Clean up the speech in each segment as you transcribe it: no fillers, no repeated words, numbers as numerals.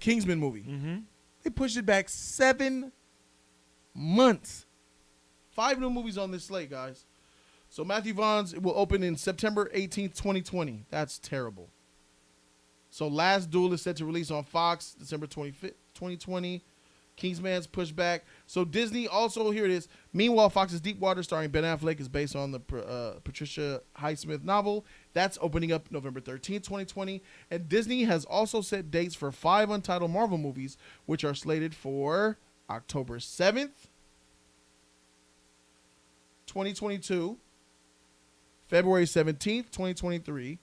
Kingsman movie. Mm-hmm. They pushed it back 7 months. 5 new movies on this slate, guys. So Matthew Vaughn's will open in September 18th, 2020. That's terrible. So Last Duel is set to release on Fox December 25th, 2020. Kingsman's pushed back. So Disney also, here it is. Meanwhile, Fox's Deepwater, starring Ben Affleck, is based on the Patricia Highsmith novel. That's opening up November 13th, 2020. And Disney has also set dates for 5 untitled Marvel movies, which are slated for October 7th, 2022, February 17th, 2023,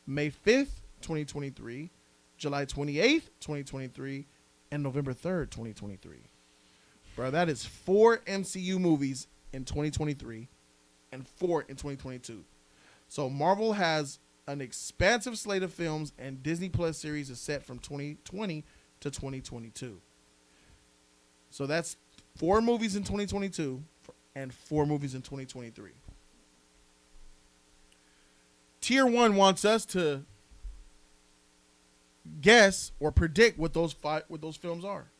May 5th, 2023, July 28th, 2023, and November 3rd, 2023. Bro, that is 4 MCU movies in 2023 and 4 in 2022. So Marvel has an expansive slate of films, and Disney Plus series is set from 2020 to 2022. So that's 4 movies in 2022 and 4 movies in 2023. Tier 1 wants us to guess or predict what those films are.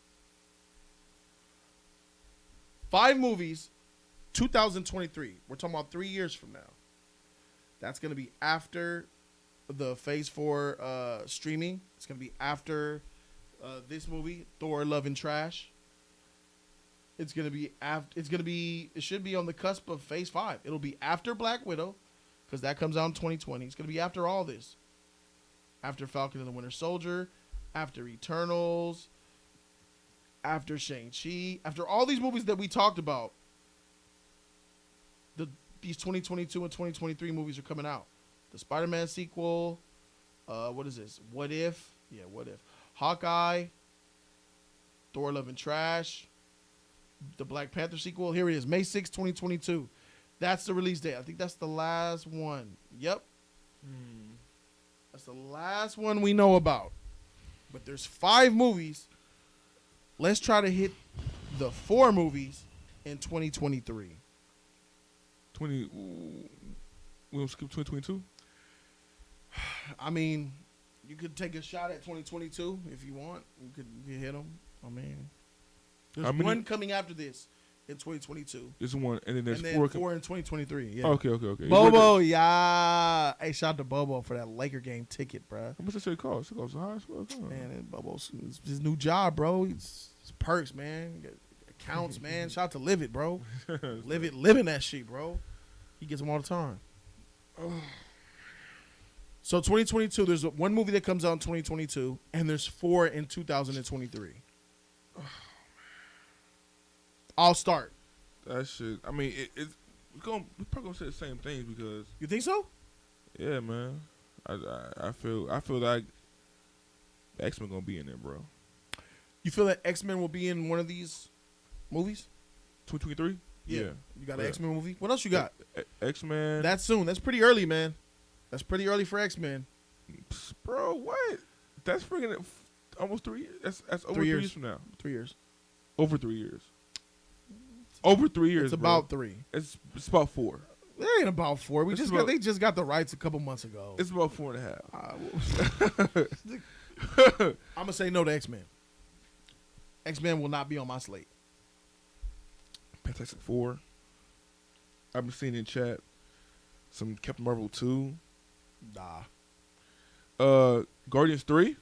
5 movies, 2023. We're talking about 3 years from now. That's going to be after the Phase 4 streaming. It's going to be after this movie, Thor: Love and Trash. It's going to be it should be on the cusp of Phase 5. It'll be after Black Widow, because that comes out in 2020. It's going to be after all this. After Falcon and the Winter Soldier, after Eternals, after Shang-Chi, after all these movies that we talked about, these 2022 and 2023 movies are coming out. The Spider-Man sequel, what is this? What If? Yeah, What If? Hawkeye, Thor: Love and Trash, the Black Panther sequel. Here it is, May 6, 2022. That's the release date. I think that's the last one. Yep. That's the last one we know about. But there's 5 movies. Let's try to hit the 4 movies in 2023. We don't skip 2022? I mean, you could take a shot at 2022 if you want. You could hit them. I mean, there's one coming after this in 2022. There's one, and then there's and then 4 in 2023. Yeah. Okay. Bobo, yeah. Hey, shout out to Bobo for that Laker game ticket, bro. How much does it cost? It costs high as well. Man, Bobo's his new job, bro. It's perks, man. Accounts, man. Shout out to Live It, bro. Living that shit, bro. He gets them all the time. So 2022, there's one movie that comes out in 2022, and there's 4 in 2023. I'll start. That shit. I mean, we're probably gonna say the same things because. You think so? Yeah, man. I feel like X-Men gonna be in there, bro. You feel that X-Men will be in one of these movies? 2023? Yeah. You got an X-Men movie? What else you got? X-Men. That's soon. That's pretty early, man. That's pretty early for X-Men. Bro, what? That's freaking almost 3 years. That's over 3 years. 3 years from now. 3 years. Over 3 years. Over 3 years. It's about 3. It's about 4. It ain't about 4. They just got the rights a couple months ago. It's about 4.5. I'm gonna say no to X-Men. X-Men will not be on my slate. Fantastic Four. I've been seeing in chat some Captain Marvel 2. Nah. Guardians 3.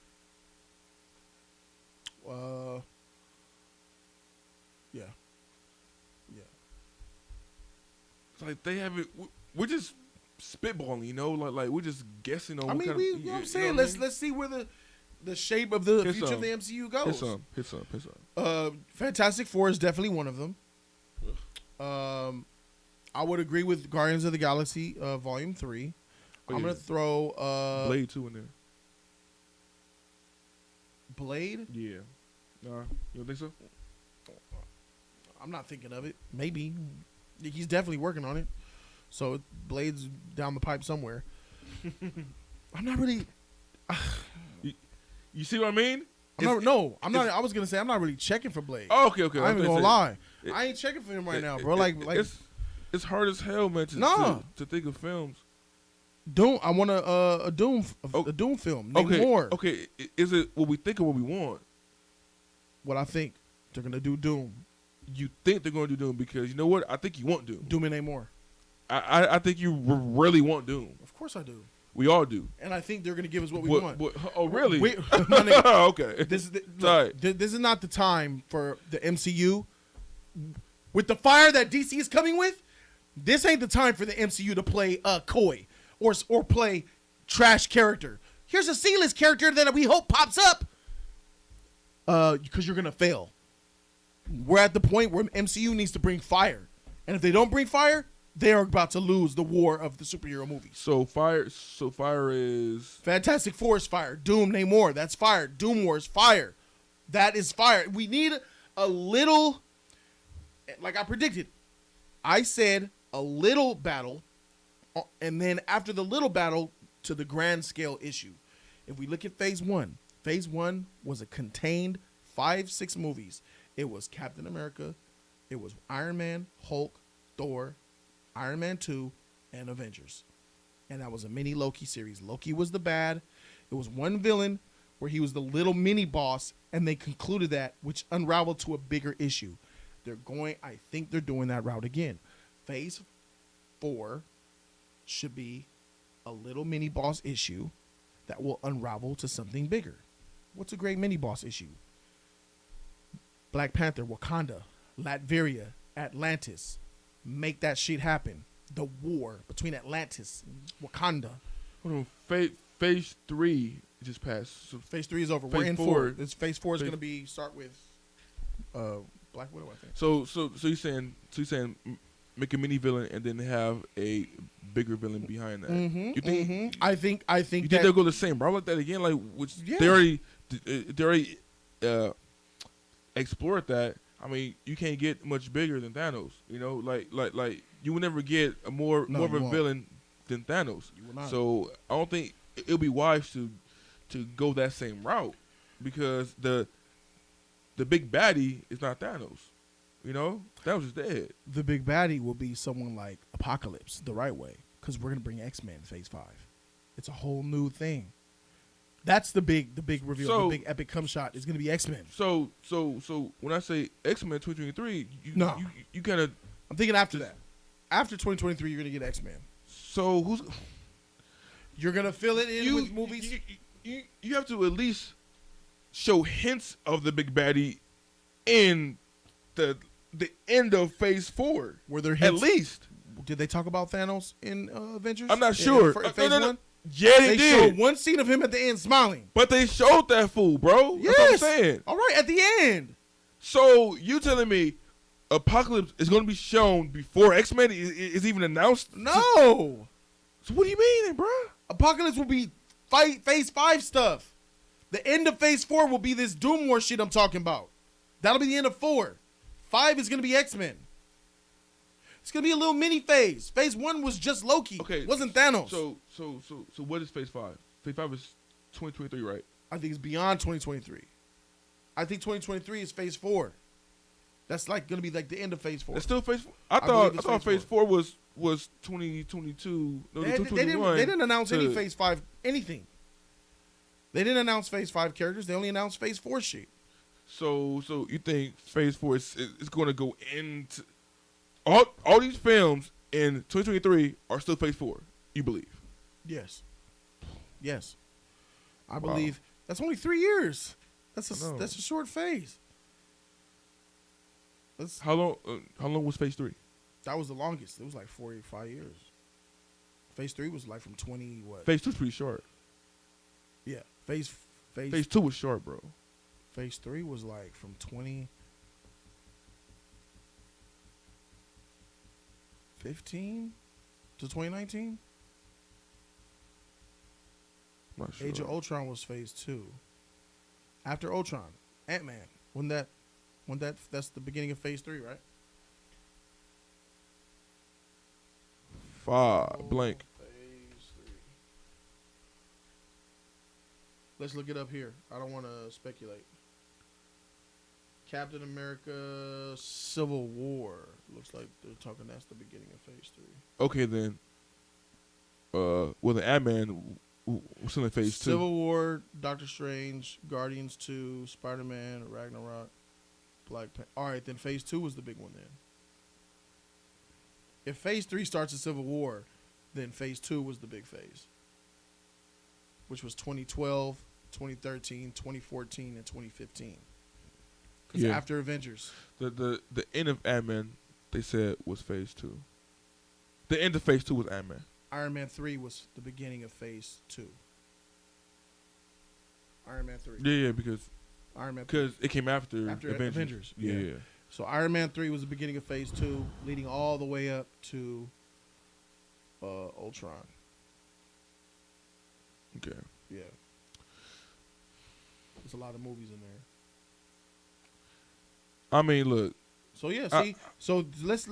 Yeah. It's like they haven't. We're just spitballing, you know, like we're just guessing on. I mean, you know what I'm saying. Let's see where the shape of the future of the MCU goes. Hit some. Fantastic Four is definitely one of them. I would agree with Guardians of the Galaxy Volume 3. I'm gonna throw Blade 2 in there. Blade? Yeah. Nah, you don't think so? I'm not thinking of it. Maybe. He's definitely working on it. So Blade's down the pipe somewhere. I'm not really. You see what I mean? I'm not. I was gonna say I'm not really checking for Blade. Oh, okay. I ain't even gonna lie. I ain't checking for him right now, bro. It's hard as hell, man. To think of films. Doom. I want a Doom film. Name more. Okay. Is it what we think of what we want? What I think. They're going to do Doom. You think they're going to do Doom because you know what? I think you want Doom. Doom and Namor. I think you really want Doom. Of course I do. We all do. And I think they're going to give us what we want. Oh, really? My nigga, okay. This is not the time for the MCU. With the fire that DC is coming with, this ain't the time for the MCU to play coy or play trash character. Here's a C-list character that we hope pops up because you're going to fail. We're at the point where MCU needs to bring fire. And if they don't bring fire, they are about to lose the war of the superhero movies. So fire is Fantastic Four is fire. Doom, Namor, that's fire. Doom War is fire. That is fire. We need a little, like I predicted. I said a little battle, and then after the little battle to the grand scale issue. If we look at Phase 1 was a contained 5-6 movies. It was Captain America, it was Iron Man, Hulk, Thor, Iron Man 2, and Avengers. And that was a mini Loki series. Loki was the bad. It was one villain where he was the little mini boss, and they concluded that, which unraveled to a bigger issue. I think they're doing that route again. Phase 4 should be a little mini boss issue that will unravel to something bigger. What's a great mini boss issue? Black Panther, Wakanda, Latveria, Atlantis. Make that shit happen. The war between Atlantis and Wakanda. Hold on. Phase 3 just passed. So Phase 3 is over. We're in 4. This Phase 4 is going to start with Black Widow, I think. So you're saying make a mini villain and then have a bigger villain behind that. Mm-hmm, You think? mm-hmm. I think You think they'll go the same route like that again? Like which Yeah. they already explored that. I mean, you can't get much bigger than Thanos. You know, like you will never get more of a villain than Thanos. You will not. So I don't think it'll be wise to go that same route because the big baddie is not Thanos. You know, Thanos is dead. The big baddie will be someone like Apocalypse the right way, because we're going to bring X-Men in Phase 5. It's a whole new thing. That's the big reveal. So, the big epic come shot is going to be X-Men. So when I say X-Men 2023, you kind of. I'm thinking after that. After 2023, you're going to get X-Men. So who's. You're going to fill it in with movies. You have to at least show hints of the big baddie in the end of Phase 4. Were there hints? At least. Did they talk about Thanos in Avengers? I'm not sure. Phase 1? Yeah, they did. Showed one scene of him at the end smiling. But they showed that fool, bro. Yes. That's what I'm saying. All right, at the end. So you telling me Apocalypse is going to be shown before X-Men is even announced? No. So what do you mean, then, bro? Apocalypse will be Phase 5 stuff. The end of Phase 4 will be this Doom War shit I'm talking about. That'll be the end of 4. 5 is going to be X-Men. It's going to be a little mini phase. Phase 1 was just Loki. Okay. It wasn't Thanos. So what is Phase 5? Phase 5 is 2023, right? I think it's beyond 2023. I think 2023 is Phase 4. That's like going to be like the end of Phase 4. It's still Phase 4? I I thought Phase Phase 4 was 2022. No, They 2021. they didn't announce any Phase 5 anything. They didn't announce Phase 5 characters. They only announced Phase 4 shit. So you think Phase 4 is going to go into all these films in 2023 are still Phase 4? You believe? Yes. I believe that's only 3 years. That's a short phase. How long was Phase 3? That was the longest. It was like 4 or 5 years. Phase 3 was like from 20 what? Phase 2 is pretty short. Yeah. Phase 2 was short, bro. Phase 3 was like from 2015 to 2019. Not sure. Age of Ultron was Phase 2. After Ultron, Ant-Man. That's the beginning of Phase 3, right? Blank. Phase 3. Let's look it up here. I don't want to speculate. Captain America Civil War. Looks like they're talking that's the beginning of Phase 3. Okay, then. Well, the Ant-Man What's in phase 2? Civil War, Doctor Strange, Guardians 2, Spider-Man, Ragnarok, Black Panther. All right, then phase 2 was the big one then. If phase 3 starts at Civil War, then phase 2 was the big phase, which was 2012, 2013, 2014, and 2015. Because after Avengers. The end of Ant-Man, they said, was phase 2. The end of phase 2 was Ant-Man. Iron Man 3 was the beginning of phase 2. Iron Man 3. Yeah, because it came after Avengers. Yeah. So Iron Man 3 was the beginning of phase 2, leading all the way up to Ultron. Okay. Yeah. There's a lot of movies in there. I mean, look. So yeah, so let's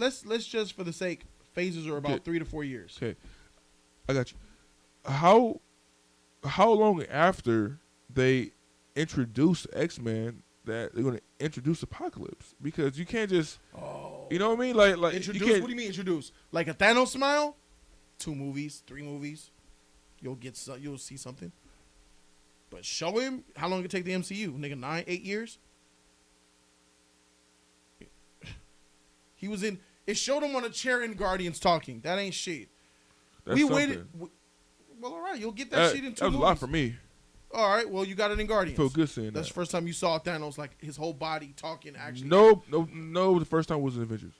just for the sake, phases are about 3 to 4 years. Okay. I got you. How long after they introduce X-Men that they're going to introduce Apocalypse? Because you can't just, you know what I mean? Like introduce. You can't, what do you mean introduce? Like a Thanos smile? 2 movies, 3 movies, you'll see something. But show him how long it take the MCU, nigga. 9, 8 years. He was in. It showed him on a chair in Guardians talking. That ain't shit. That's something. Waited. Well, all right, you'll get that shit in 2 That was movies. a lot for me. All right, well, you got it in Guardians. Feel good seeing that. That's the first time you saw Thanos, like his whole body talking. Actually, No. The first time was in Avengers.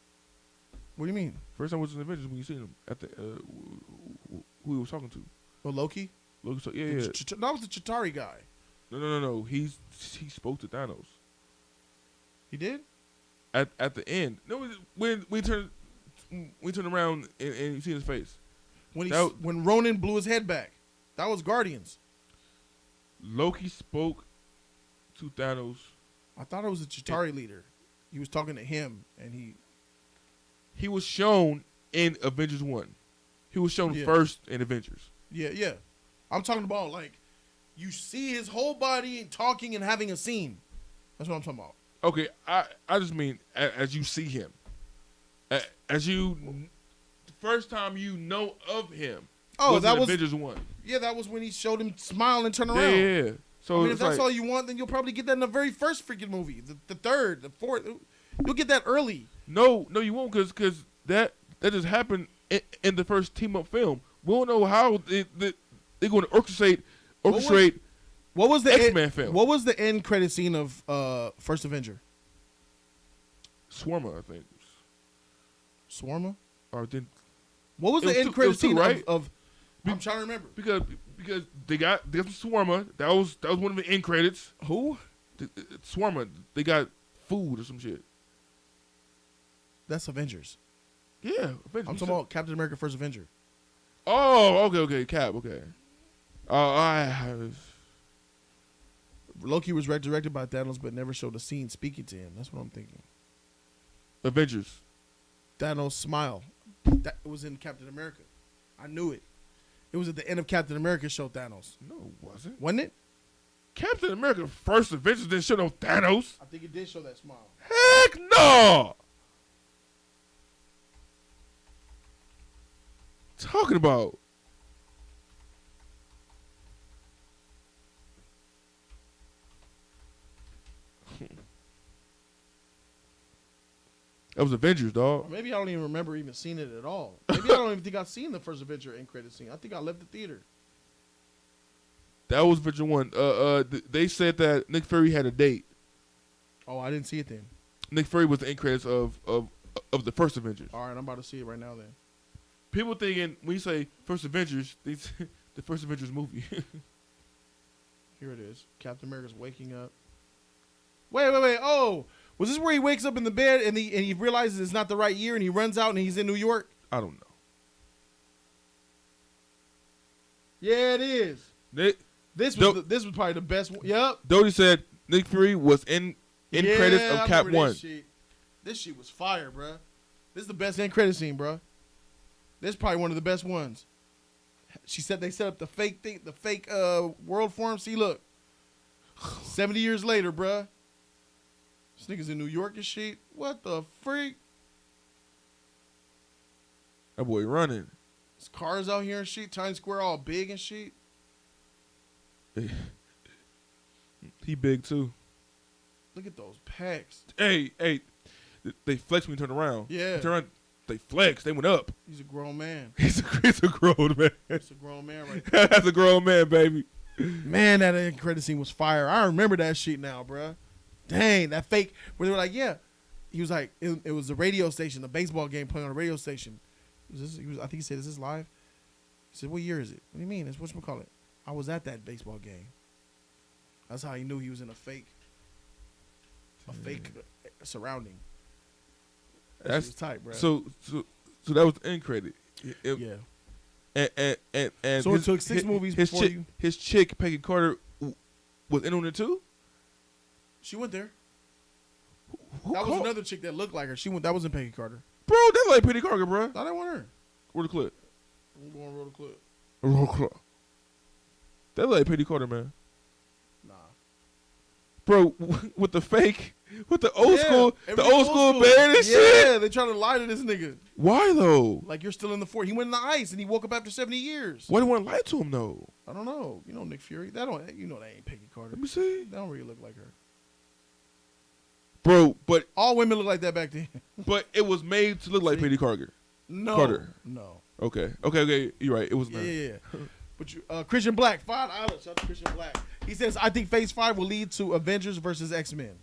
What do you mean? First time was in Avengers when you seen him at the who he was talking to. Well, Loki. Loki. So, yeah. That was the Chitauri guy. No. He spoke to Thanos. He did. At the end. No, when we turned around and you see his face. When Ronan blew his head back. That was Guardians. Loki spoke to Thanos. I thought it was the Chitauri leader. He was talking to him, and he was shown in Avengers 1. He was shown first in Avengers. Yeah. I'm talking about, like, you see his whole body talking and having a scene. That's what I'm talking about. Okay, I just mean as you see him. As you, the first time you know of him. Oh, that was Avengers 1. Yeah, that was when he showed him smile and turn around. Yeah. So if that's all you want, then you'll probably get that in the very first freaking movie, the third, the fourth. You'll get that early. No, you won't, because that just happened in the first team up film. We don't know how they're going to orchestrate. What was the X-Men film? What was the end credit scene of First Avenger? Swarmer, I think. Swarmer? Or then what was the end credit scene right? of I'm trying to remember. Because they got Swarmer. That was one of the end credits. Who? Swarmer. They got food or some shit. That's Avengers. Yeah, Avengers. I'm talking about Captain America: First Avenger. Oh, okay, Cap, okay. Loki was resurrected by Thanos, but never showed a scene speaking to him. That's what I'm thinking. Avengers. Thanos smile. That was in Captain America. I knew it. It was at the end of Captain America show Thanos. No, it wasn't. Wasn't it? Captain America First Avengers didn't show no Thanos. I think it did show that smile. Heck no! Talking about. That was Avengers, dog. Or maybe I don't even remember even seeing it at all. Maybe I don't even think I've seen the first Avenger end credit scene. I think I left the theater. That was Avenger 1. They said that Nick Fury had a date. Oh, I didn't see it then. Nick Fury was the end credits of the first Avengers. All right, I'm about to see it right now then. People thinking when you say first Avengers, they the first Avengers movie. Here it is. Captain America's waking up. Wait. Oh, was this where he wakes up in the bed and he realizes it's not the right year and he runs out and he's in New York? I don't know. Yeah, it is. This was probably the best one. Yep. Jody said Nick Fury was in credits of Cap 1. This shit was fire, bruh. This is the best end credit scene, bruh. This is probably one of the best ones. She said they set up the fake thing, the fake world for him. See, look. 70 years later, bruh. This nigga's in New York and shit. What the freak? That boy running. There's cars out here and shit. Times Square all big and shit. He big too. Look at those pecs. Hey, they flex when you turn around. Yeah. You turn around, they flex. They went up. He's a grown man. He's a grown man. He's a grown man right there. That's a grown man, baby. Man, that end credit scene was fire. I remember that shit now, bruh. Dang, that fake where they were like, yeah. He was like, it was the radio station, the baseball game playing on the radio station. I think he said, "Is this live?" He said, "What year is it?" "What do you mean? It's whatchamacallit. I was at that baseball game." That's how he knew he was in a fake surrounding. That shit was tight, bro. So that was the end credit. Yeah. And So it took 6 movies before his chick Peggy Carter was in on it too. She went there. Who That was called? another chick that looked like her. That wasn't Peggy Carter. Bro, that's like Peggy Carter, bro. Thought I want her. Where the clip? I'm going to roll the clip. Roll clip. That like Peggy Carter, man. Nah. Bro, with the fake, with the old school school band and shit. Yeah, they trying to lie to this nigga. Why though? Like you're still in the fort. He went in the ice and he woke up after 70 years. Why do you want to lie to him though? I don't know. You know Nick Fury. That ain't Peggy Carter. Let me see. They don't really look like her. Bro, but all women look like that back then. But it was made to look like Peggy Carter. No. Carter. No. Okay. You're right. It was not. Yeah. But Christian Black, $5. Shout out to Christian Black. He says, I think Phase 5 will lead to Avengers versus X-Men.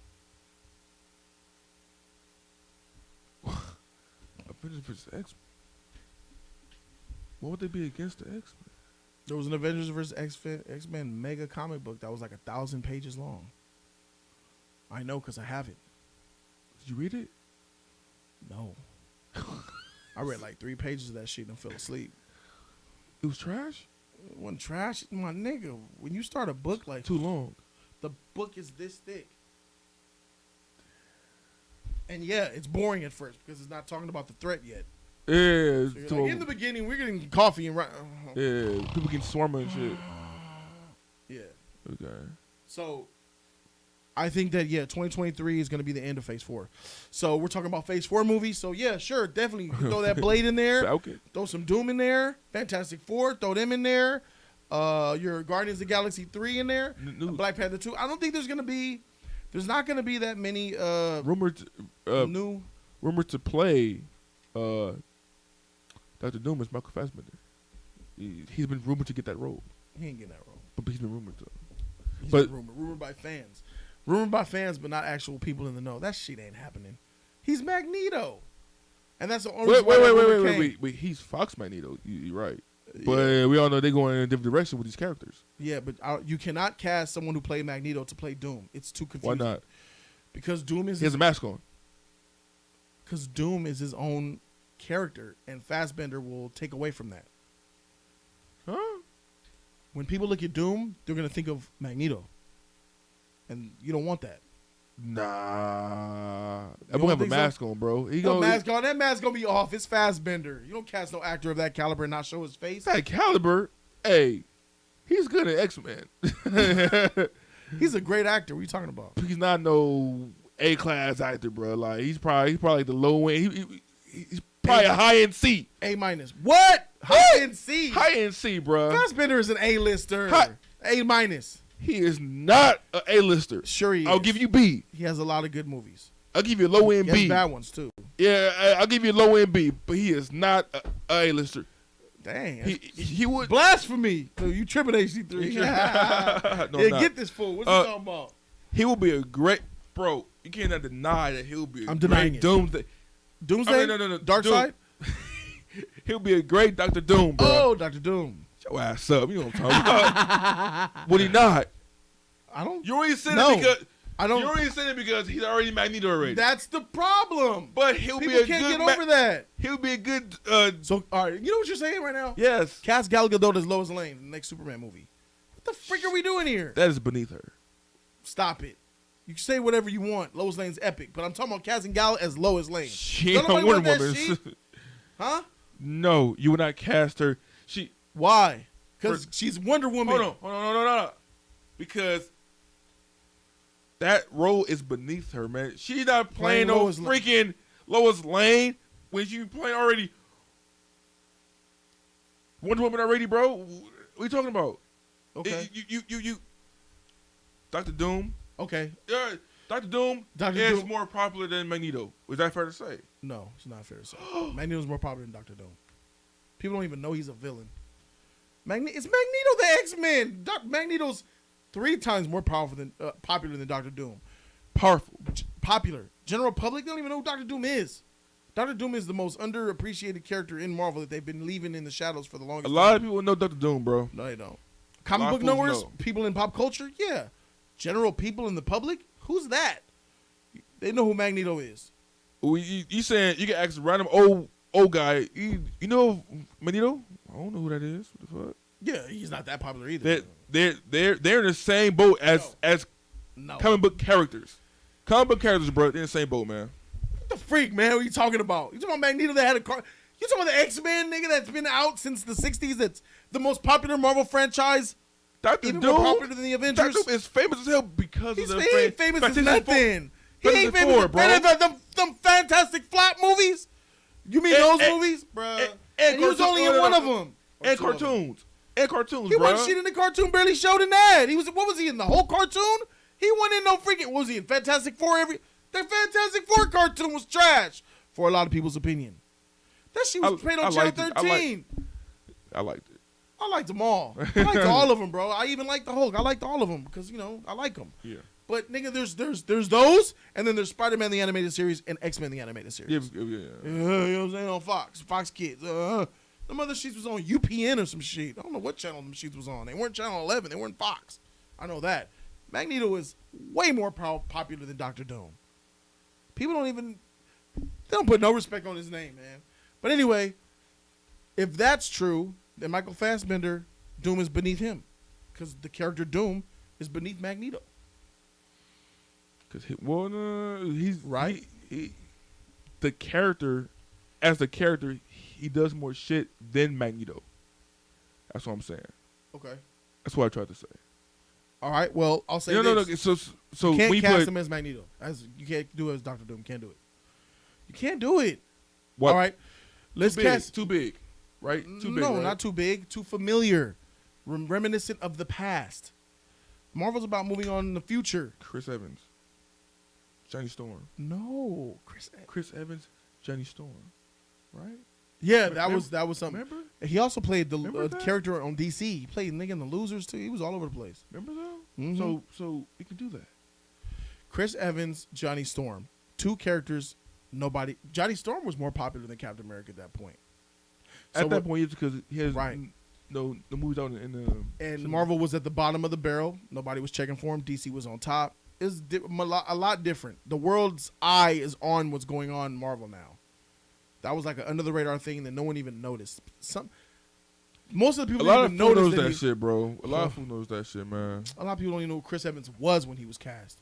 Avengers versus X-Men? What would they be against the X-Men? There was an Avengers versus X-Men mega comic book that was like 1,000 pages long. I know because I have it. Did you read it? No. I read like 3 pages of that shit and fell asleep. It was trash? It wasn't trash. My nigga, when you start a book like... Too long. The book is this thick. And yeah, it's boring at first because it's not talking about the threat yet. Yeah. So like, in the beginning, we're getting coffee and... Yeah, people getting swarming and shit. Yeah. Okay. So... I think that, 2023 is going to be the end of Phase 4. So we're talking about Phase 4 movies. So, yeah, sure, definitely throw that Blade in there. Falcon. Throw some Doom in there. Fantastic Four, throw them in there. Your Guardians of the Galaxy 3 in there. Black Panther 2. I don't think there's not going to be that many rumored to play Dr. Doom is Michael Fassbender. He's been rumored to get that role. He ain't getting that role. But he's been rumored to. He's been rumored by fans. Rumored by fans, but not actual people in the know. That shit ain't happening. He's Magneto. And that's the only Wait. He's Fox Magneto. You're right. But we all know they're going in a different direction with these characters. Yeah, but you cannot cast someone who played Magneto to play Doom. It's too confusing. Why not? Because Doom is... He has a mask on. Because Doom is his own character, and Fassbender will take away from that. Huh? When people look at Doom, they're going to think of Magneto. And you don't want that. Nah. I won't have a mask on, bro. Mask on. That mask going to be off. It's Fassbender. You don't cast no actor of that caliber and not show his face. That caliber? Hey, he's good at X-Men. He's a great actor. What are you talking about? He's not no A-class actor, bro. Like, he's probably like the low end. He's probably a high-end C. A-. What? High-end C? High-end C, bro. Fassbender is an A-lister. A-. He is not an A-lister. Sure he is. I'll give you B. He has a lot of good movies. I'll give you a low-end B. He has bad ones, too. Yeah, I'll give you a low-end B, but he is not a A-lister. Dang. He would... Blasphemy. So you tripping HC3. No, not. Get this fool. What's he talking about? He will be a great... Bro, you cannot deny that he'll be a I'm great denying it. Doomsday. Doomsday? No. Dark Side? He'll be a great Dr. Doom, bro. Oh, Dr. Doom. Shut your ass up. You know what I'm talking about. Would he not? I don't... You already said it because... I don't... You already said it because he's already Magneto already. That's the problem. But he'll People be a can't good... get over that. He'll be a good... So, all right. You know what you're saying right now? Yes. Cast Gal Gadot as Lois Lane in the next Superman movie. What the freak are we doing here? That is beneath her. Stop it. You can say whatever you want. Lois Lane's epic. But I'm talking about casting Gal as Lois Lane. She ain't a Wonder Woman. Huh? No, you would not cast her. Why? Because she's Wonder Woman. Hold on. No. Because that role is beneath her, man. She's not playing no freaking Lois Lane when she playing already Wonder Woman already, bro. What are you talking about? Okay. Doctor Doom. Okay. Doctor Doom Dr. is Doom. more popular than Magneto. Is that fair to say? No, it's not fair to say. Magneto's more popular than Doctor Doom. People don't even know he's a villain. It's Magneto the X-Men. Magneto's 3 times more popular than Doctor Doom. Powerful. Popular. General public don't even know who Doctor Doom is. Doctor Doom is the most underappreciated character in Marvel that they've been leaving in the shadows for the longest A time. lot of people know Doctor Doom, bro. No, they don't. Comic book knowers, people in pop culture, yeah. General people in the public, who's that? They know who Magneto is. You saying you can ask a random old guy, you know Magneto? I don't know who that is. What the fuck? Yeah, he's not that popular either. They're in the same boat as No. comic book characters. Comic book characters, bro. They're in the same boat, man. What the freak, man? What are you talking about? You talking about Magneto that had a car? You talking about the X-Men nigga that's been out since the 60s? That's the most popular Marvel franchise. Dr. Even Doom, more popular than the Avengers. Dr. Doom is famous as hell because of the He ain't famous as nothing. He ain't Fantastic famous Four, as bro. them Fantastic Flop movies. You mean those movies, bro? And he was only in one of them. And cartoons. And cartoons, He bro. wasn't shit in the cartoon. Barely showed in that. What was he in the whole cartoon? He wasn't in no freaking. What was he in Fantastic Four? The Fantastic Four cartoon was trash for a lot of people's opinion. That shit was played on Channel 13. I liked it. I liked them all. I liked all of them, bro. I even liked the Hulk. I liked all of them because I like them. Yeah. But nigga, there's those, and then there's Spider-Man the animated series and X-Men the animated series. Yeah. You know what I'm saying? On Fox Kids. Them other sheets was on UPN or some shit. I don't know what channel them sheets was on. They weren't Channel 11. They weren't Fox. I know that. Magneto is way more popular than Doctor Doom. People they don't put no respect on his name, man. But anyway, if that's true, then Michael Fassbender, Doom is beneath him. Because the character Doom is beneath Magneto. Because he's right. The character, he does more shit than Magneto. That's what I'm saying. Okay. That's what I tried to say. All right. Well, I'll say No. So you can't we cast him as Magneto. You can't do it as Doctor Doom. Can't do it. You can't do it. What? All right. Let's cast. Too big. Right? Too big. No, right? not too big. Too familiar. Reminiscent of the past. Marvel's about moving on in the future. Chris Evans. Johnny Storm. No. Chris Evans, Johnny Storm. Right? Yeah, that was something. Remember? He also played the character on DC. He played nigga in the Losers too. He was all over the place. Remember though? Mm-hmm. So we can do that. Chris Evans, Johnny Storm. 2 characters. Johnny Storm was more popular than Captain America at that point. At that point, it's because he has right. No, the movies out in the and Marvel was at the bottom of the barrel. Nobody was checking for him. DC was on top. It's a lot different. The world's eye is on what's going on in Marvel now. That was like an under the radar thing that no one even noticed. Most of the people don't even notice that shit, bro. A lot of people knows that shit, man. A lot of people don't even know who Chris Evans was when he was cast.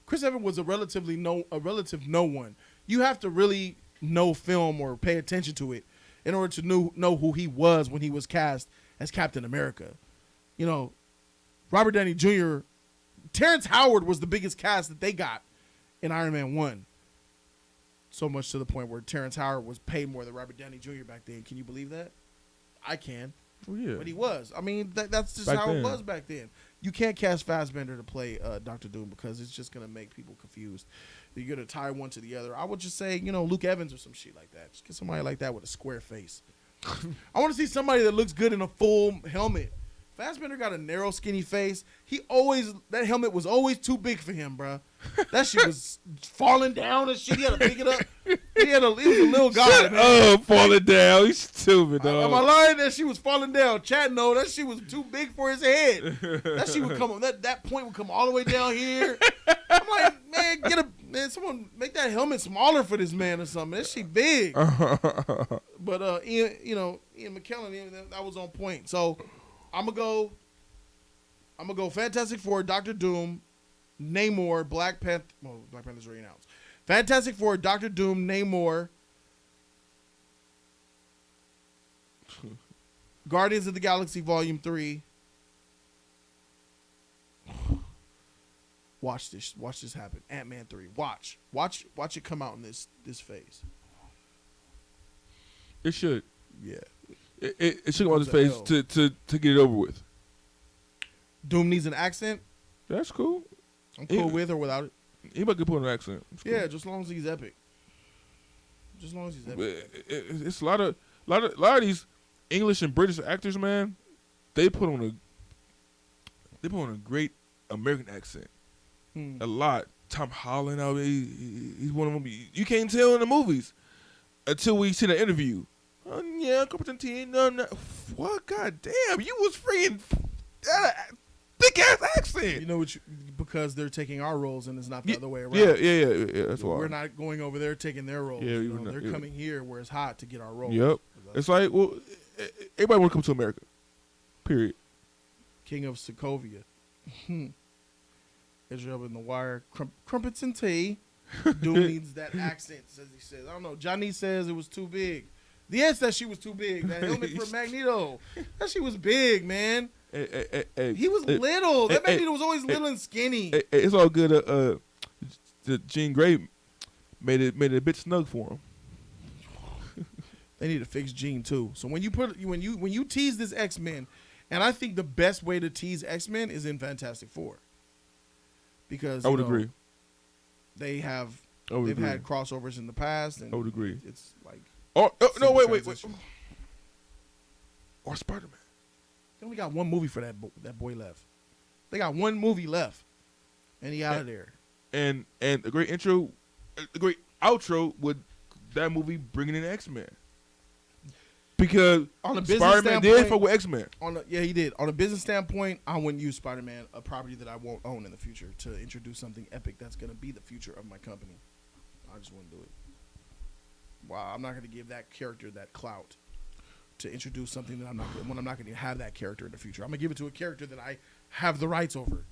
Chris Evans was a relative no one. You have to really know film or pay attention to it in order to know who he was when he was cast as Captain America. You know, Robert Downey Jr., Terrence Howard was the biggest cast that they got in Iron Man 1. So much to the point where Terrence Howard was paid more than Robert Downey Jr. back then. Can you believe that? I can. Oh, yeah. But he was. I mean, that's just how it was back then. You can't cast Fassbender to play Dr. Doom because it's just going to make people confused. You're going to tie one to the other. I would just say, Luke Evans or some shit like that. Just get somebody like that with a square face. I want to see somebody that looks good in a full helmet. Fassbender got a narrow, skinny face. That helmet was always too big for him, bro. That shit was falling down and shit. He had to pick it up. He was a little guy. Oh, falling down. He's stupid, dog. Am I lying? That shit was falling down. Chad, no, that shit was too big for his head. That shit would come. That point would come all the way down here. I'm like, man, someone make that helmet smaller for this man or something. That shit big. But Ian McKellen, that was on point. So I'm gonna go Fantastic Four, Doctor Doom, Namor, Black Panther. Well, Black Panther's already announced. Fantastic Four, Doctor Doom, Namor, Guardians of the Galaxy Volume 3. Watch this happen. Ant-Man 3. Watch it come out in this phase. It should. Yeah. It should go on this phase to get it over with. Doom needs an accent. That's cool. I'm cool with or without it. He might could put an accent. It's cool. Yeah, just as long as he's epic. Just as long as he's epic. It's a lot of these English and British actors, man. They put on a great American accent. A lot. Tom Holland, he's one of them. You can't tell in the movies until we see the interview. Yeah, Constantine. No. What? God damn, you was freaking thick ass accent. You know what? Because they're taking our roles and it's not the other way around. Yeah. That's why we're not going over there taking their roles. Yeah, they're coming here where it's hot to get our roles. Yep. It's like, well, everybody want to come to America. Period. King of Sokovia. Israel in the wire. Crumpets and tea. Doom needs that accent, as he says. I don't know. Johnny says it was too big. The end says she was too big. That helmet for Magneto. That she was big, man. He was little. That Magneto was always little and skinny. It's all good. Jean Grey made it a bit snug for him. They need to fix Jean too. So when you tease this X-Men, and I think the best way to tease X-Men is in Fantastic Four. Because I would agree. They've had crossovers in the past, and I would agree. It's like no, wait. Or Spider-Man. They only got one movie for that boy left. They got one movie left, and he out of there. And a great intro, a great outro with that movie bringing in X-Men. Because on a business Spider-Man did fuck with X-Men. Yeah, he did. On a business standpoint, I wouldn't use Spider-Man, a property that I won't own in the future, to introduce something epic that's going to be the future of my company. I just wouldn't do it. Wow, I'm not going to give that character that clout to introduce something that I'm not going to have that character in the future. I'm going to give it to a character that I have the rights over.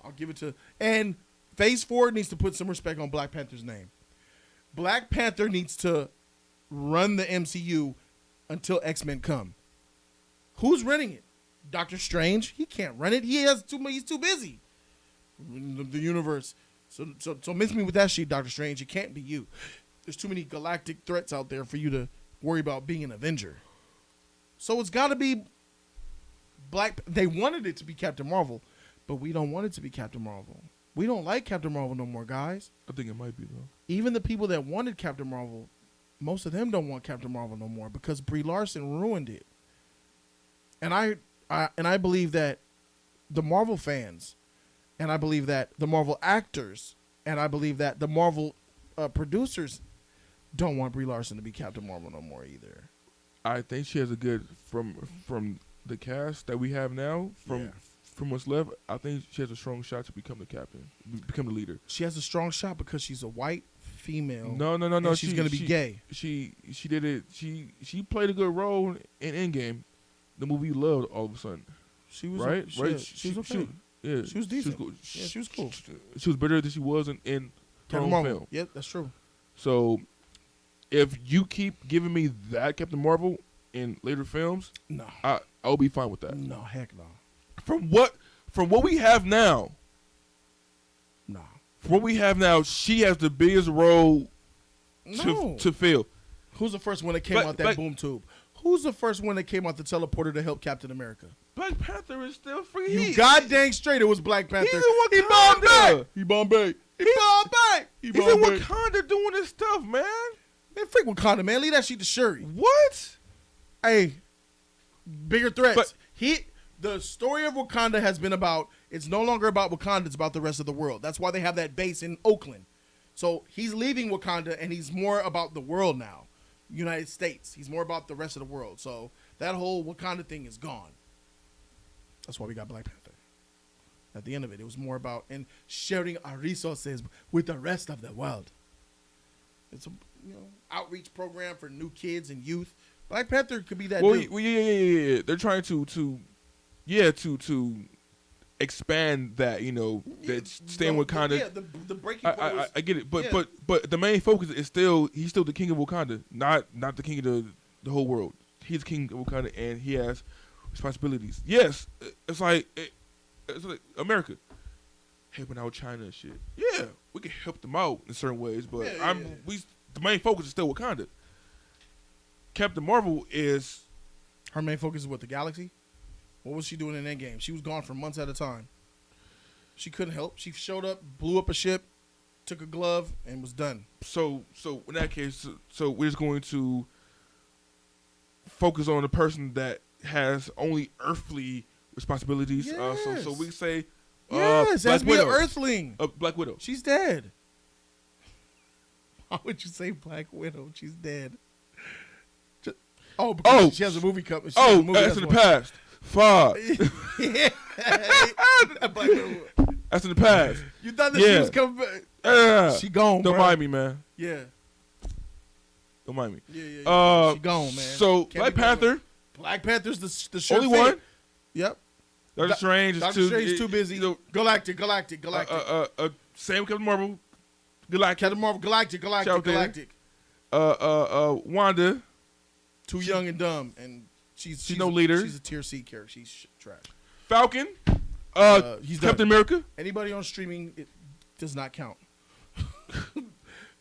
I'll give it to... And Phase 4 needs to put some respect on Black Panther's name. Black Panther needs to run the MCU until X-Men come. Who's running it? Doctor Strange? He can't run it. He's too busy. The universe. So miss me with that shit, Doctor Strange. It can't be you. There's too many galactic threats out there for you to worry about being an Avenger. So it's got to be They wanted it to be Captain Marvel, but we don't want it to be Captain Marvel. We don't like Captain Marvel no more, guys. I think it might be, though. Even the people that wanted Captain Marvel, most of them don't want Captain Marvel no more because Brie Larson ruined it. And I believe that the Marvel fans, and I believe that the Marvel actors, and I believe that the Marvel producers don't want Brie Larson to be Captain Marvel no more either. I think she has a good from the cast that we have now, from what's left. I think she has a strong shot to become the captain, become the leader. She has a strong shot because she's a white female. No. She's gonna be gay. She did it. She played a good role in Endgame, the movie you loved. All of a sudden, she was right. She was okay. She was decent. She was cool. She was better than she was in Captain Marvel. Film. Yep, that's true. So, if you keep giving me that Captain Marvel in later films, no, I'll be fine with that. No, heck no. From what we have now, no. From what we have now, she has the biggest role to fill. Who's the first one that came out that boom tube? Who's the first one that came out the teleporter to help Captain America? Black Panther is still free. You goddamn straight it was Black Panther. He's in Wakanda. He Bombay. He's in Wakanda doing this stuff, man. Man, freak Wakanda, man. Leave that shit to Shuri. What? Hey, bigger threats. The story of Wakanda has been about, it's no longer about Wakanda, it's about the rest of the world. That's why they have that base in Oakland. So he's leaving Wakanda and he's more about the world now. United States. He's more about the rest of the world. So that whole Wakanda thing is gone. That's why we got Black Panther. At the end of it, it was more about sharing our resources with the rest of the world. It's a outreach program for new kids and youth. Black Panther could be that. Well, yeah. They're trying to expand that. That staying with Wakanda. Yeah, the breaking point. I get it, but the main focus is he's still the king of Wakanda, not the king of the whole world. He's the king of Wakanda, and he has responsibilities. Yes, it's like America helping out China and shit. Yeah, we can help them out in certain ways, but the main focus is still Wakanda. Captain Marvel is her main focus is what, the galaxy? What was she doing in Endgame? She was gone for months at a time. She couldn't help. She showed up, blew up a ship, took a glove, and was done. So in that case, so we're just going to focus on the person that has only earthly responsibilities. Yes. So we say, Yes, Black has to be an Widow. Earthling. Black Widow. She's dead. Why would you say Black Widow? She's dead. Because she has a movie coming. That's in the past. Fuck. Yeah. Black Widow. That's in the past. You thought that she was coming back? She gone, Don't bro. mind me, man. Yeah. Don't mind me. Yeah. She gone, man. So Black Panther. Black Panther's the sure Only thing. one. Yep. Doctor Strange is too busy. Galactic. Same Captain Marvel. Galactic. Galactic. Wanda. Too young and dumb, and she's no leader. She's a tier C character. She's trash. Falcon. He's Captain done. America. Anybody on streaming, it does not count.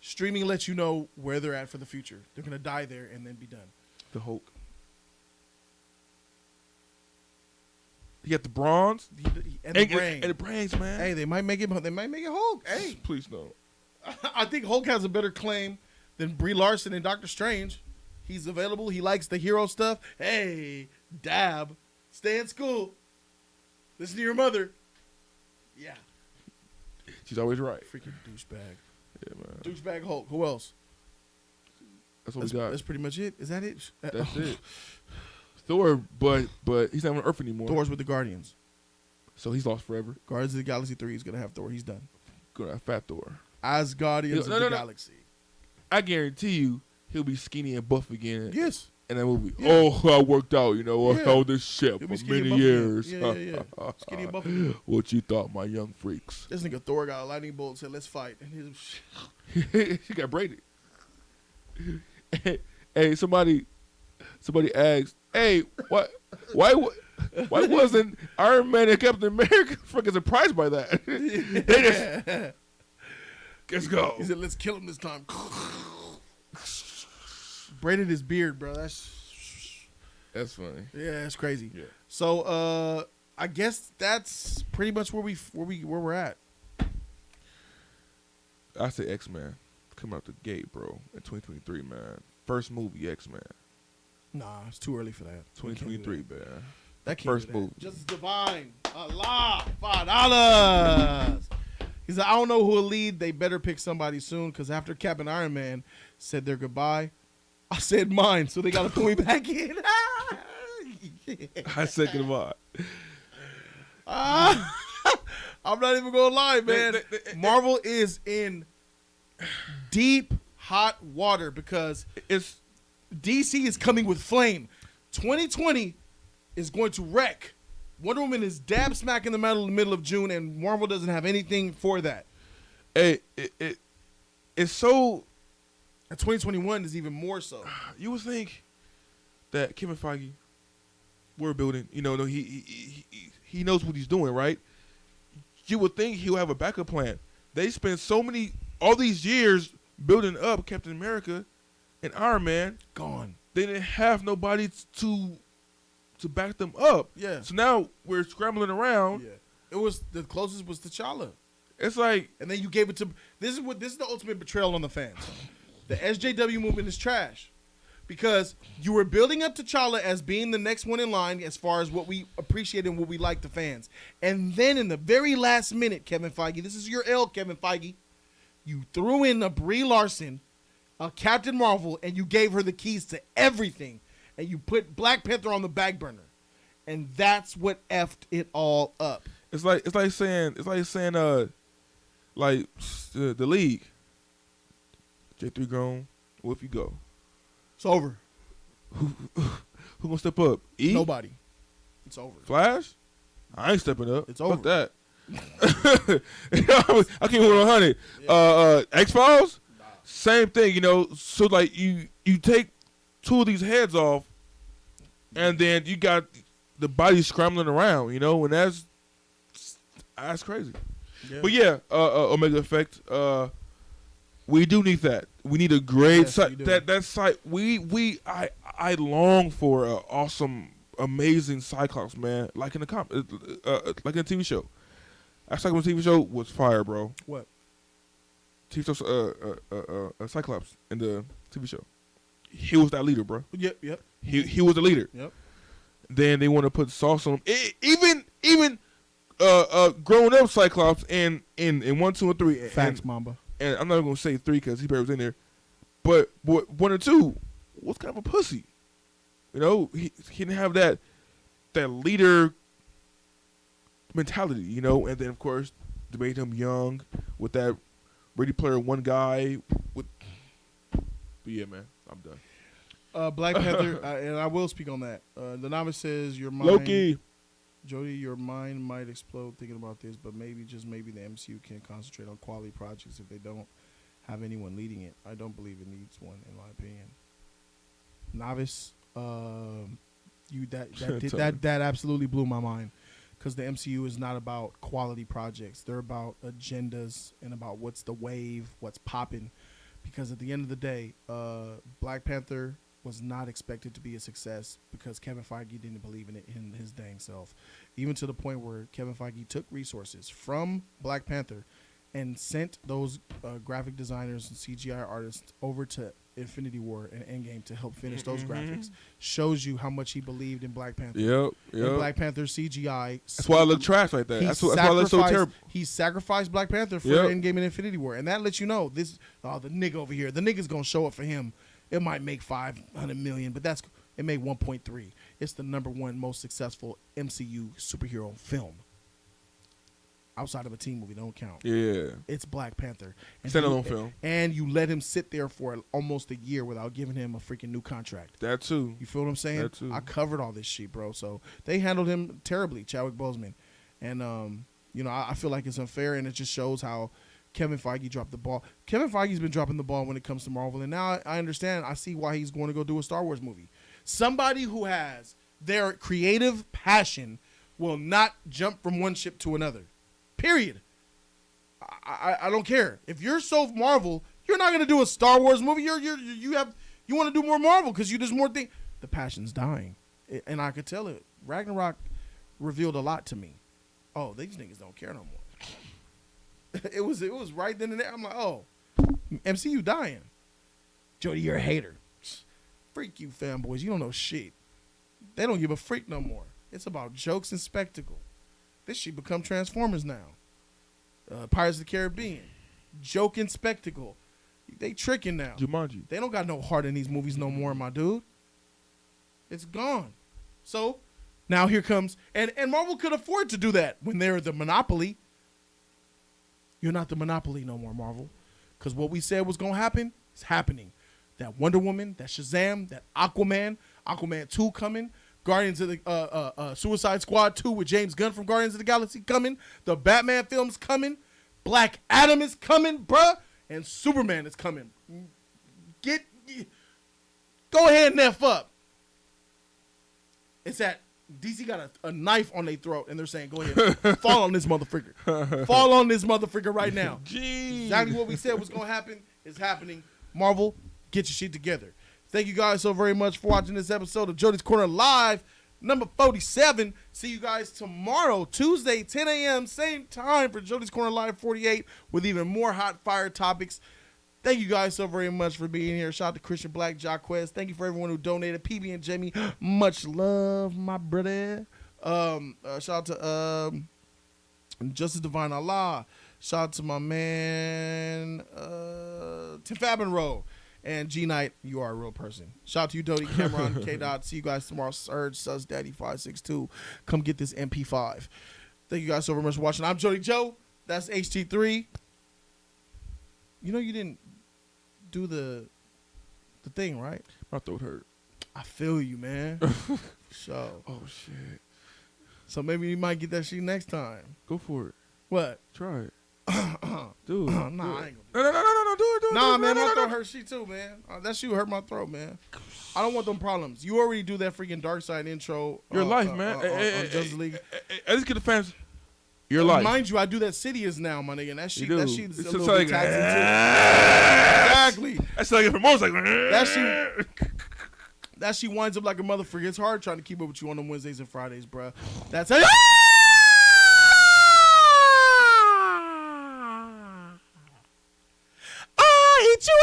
Streaming lets you know where they're at for the future. They're gonna die there and then be done. The Hulk. He got the bronze And the brain. and the brains, man. Hey, they might make it. They might make it Hulk. Hey, Please no. I think Hulk has a better claim than Brie Larson and Doctor Strange. He's available. He likes the hero stuff. Hey, dab. Stay in school. Listen to your mother. Yeah. She's always right. Freaking douchebag. Yeah, man. Douchebag Hulk. Who else? That's what we got. That's pretty much it. Is that it? That's it. Thor, but he's not on Earth anymore. Thor's with the Guardians. So he's lost forever. Guardians of the Galaxy 3 is going to have Thor. He's done. Gonna have Fat Thor. As Guardians of the Galaxy. I guarantee you he'll be skinny and buff again. Yes. In that movie. Yeah. Oh, I worked out, I Yeah. held this ship He'll for be skinny and many buff years. again. Yeah. Skinny and buff again. What you thought, my young freaks? This nigga Thor got a lightning bolt and said, let's fight. And his She got braided. Hey, somebody asked, hey, why wasn't Iron Man and Captain America freaking surprised by that? They just, let's go. He said, let's kill him this time. Braided his beard, bro. That's funny. Yeah, that's crazy. Yeah. So I guess that's pretty much where we're at. I say X-Men coming out the gate, bro, in 2023, man. First movie, X-Men. Nah, it's too early for that. 2023, man. That can't First do that. movie. Just divine. Allah. $5. He said, I don't know who will lead. They better pick somebody soon because after Cap and Iron Man said their goodbye, I said mine, so they got to put me back in. I said goodbye. I'm not even going to lie, man. Marvel is in deep, hot water because DC is coming with flame. 2020 is going to wreck. Wonder Woman is dab smack in the middle of June, and Marvel doesn't have anything for that. Hey, it's so. And 2021 is even more so. You would think that Kevin Feige, we're building. No, he knows what he's doing, right? You would think he'll have a backup plan. They spent all these years building up Captain America and Iron Man. Gone. They didn't have nobody to back them up. Yeah. So now we're scrambling around. Yeah. It was the closest was T'Challa. It's like, and then you gave it to this is the ultimate betrayal on the fans. The SJW movement is trash because you were building up T'Challa as being the next one in line as far as what we appreciate and what we like the fans. And then in the very last minute, Kevin Feige, this is your L, Kevin Feige, you threw in a Brie Larson, a Captain Marvel, and you gave her the keys to everything. And you put Black Panther on the back burner. And that's what effed it all up. It's like saying the league. J3 gone. What if you go? It's over. Who gonna step up? E? Nobody. It's over. Flash? I ain't stepping up. It's over. Fuck that. I can't hold 100. Yeah. X-Files? Nah. Same thing, So like you take two of these heads off, and then you got the body scrambling around, and that's crazy. Yeah. But yeah, Omega Effect. We do need that. We need a great site. That site. I long for an awesome amazing Cyclops, man. Like in the like in a TV show. That Cyclops TV show was fire, bro. What? TV show, Cyclops in the TV show. He was that leader, bro. Yep. He was the leader. Yep. Then they want to put sauce on him. Even grown up Cyclops in 1, 2, and 3. Facts, Mamba. And I'm not gonna say 3 because he probably was in there, but 1 and 2 was kind of a pussy. You know, he didn't have that leader mentality. You know, and then of course they made him young with that Ready Player One guy. But yeah, man, I'm done. Black Panther, and I will speak on that. The novice says your mind, Loki. Jody, your mind might explode thinking about this, but maybe, just maybe, the MCU can concentrate on quality projects if they don't have anyone leading it. I don't believe it needs one, in my opinion. Novice, that absolutely blew my mind, because the MCU is not about quality projects. They're about agendas and about what's the wave, what's popping. Because at the end of the day, Black Panther was not expected to be a success because Kevin Feige didn't believe in it in his dang self. Even to the point where Kevin Feige took resources from Black Panther and sent those graphic designers and CGI artists over to Infinity War and Endgame to help finish those graphics. Shows you how much he believed in Black Panther. Yep. And Black Panther CGI. That's why I look trash like that. That's why I look so terrible. He sacrificed Black Panther for Endgame and Infinity War. And that lets you know, the nigga over here, the nigga's going to show up for him. It might make $500 million, but it made 1.3. It's the #1 most successful MCU superhero film. Outside of a team movie, don't count. Yeah. It's Black Panther. Standalone film. And you let him sit there for almost a year without giving him a freaking new contract. That too. You feel what I'm saying? That too. I covered all this shit, bro. So they handled him terribly, Chadwick Boseman. And, I feel like it's unfair, and it just shows how Kevin Feige dropped the ball. Kevin Feige's been dropping the ball when it comes to Marvel, and now I understand. I see why he's going to go do a Star Wars movie. Somebody who has their creative passion will not jump from one ship to another. Period. I don't care. If you're so Marvel, you're not going to do a Star Wars movie. You want to do more Marvel because there's more things. The passion's dying, and I could tell it. Ragnarok revealed a lot to me. Oh, these niggas don't care no more. It was right then and there. I'm like, oh, MCU dying. Jody, you're a hater. Freak you, fanboys. You don't know shit. They don't give a freak no more. It's about jokes and spectacle. This shit become Transformers now. Pirates of the Caribbean. Joke and spectacle. They tricking now. Jumanji. They don't got no heart in these movies no more, my dude. It's gone. So, now here comes... And Marvel could afford to do that when they're the monopoly. You're not the monopoly no more, Marvel. Because what we said was going to happen is happening. That Wonder Woman, that Shazam, that Aquaman 2 coming, Guardians of the Suicide Squad 2 with James Gunn from Guardians of the Galaxy coming, the Batman film's coming, Black Adam is coming, bruh, and Superman is coming. Go ahead and F up. It's that DC got a knife on their throat, and they're saying, go ahead, fall on this motherfucker. Fall on this motherfucker right now. Jeez. Exactly what we said was going to happen is happening. Marvel, get your shit together. Thank you guys so very much for watching this episode of Jody's Corner Live, number 47. See you guys tomorrow, Tuesday, 10 a.m., same time for Jody's Corner Live 48 with even more hot fire topics. Thank you guys so very much for being here. Shout out to Christian Black, Jacquez. Thank you for everyone who donated. PB and Jamie, much love, my brother. Shout out to Justice Divine Allah. Shout out to my man Tim Fabinrow. And G Knight, you are a real person. Shout out to you, Jody, Cameron, K Dot. See you guys tomorrow. Surge, Sus Daddy 562. Come get this MP5. Thank you guys so very much for watching. I'm Jody Joe. That's HT3. You know you didn't do the thing, right? My throat hurt. I feel you, man. So. Oh shit. So maybe you might get that shit next time. Go for it. What? Try it. Dude. Nah, do I it. ain't gonna do it. No. Do it. Nah, man, no, my no, throat no. hurt shit too, man. That shit hurt my throat, man. I don't want them problems. You already do that freaking Dark Side intro. Your life, man. On Justice League. At least get the fans. Your life. Mind you, I do that Sidious now, my nigga. And that shit, You do. that shit's It's a just little like, bit taxing too. Exactly. That's like if more like That shit. that she winds up like a motherfucker. It's hard trying to keep up with you on them Wednesdays and Fridays, bro. That's how. I'll eat you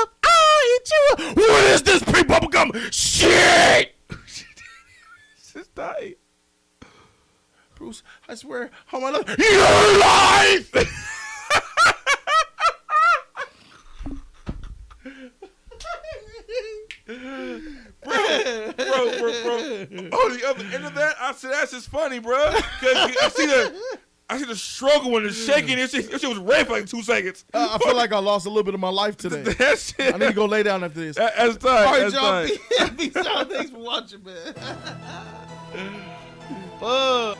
up. I'll eat you up. What is this pre-bubblegum shit? Just die. Bruce, I swear, how my life? Your life. bro. On the other end of that, I said that's just funny, bro. Cause I see the struggle and the shaking. It shit was red for like 2 seconds. I feel like I lost a little bit of my life today. That shit. I need to go lay down after this. That's time. All right, That's y'all. time. Peace out. Thanks for watching, man. Fuck.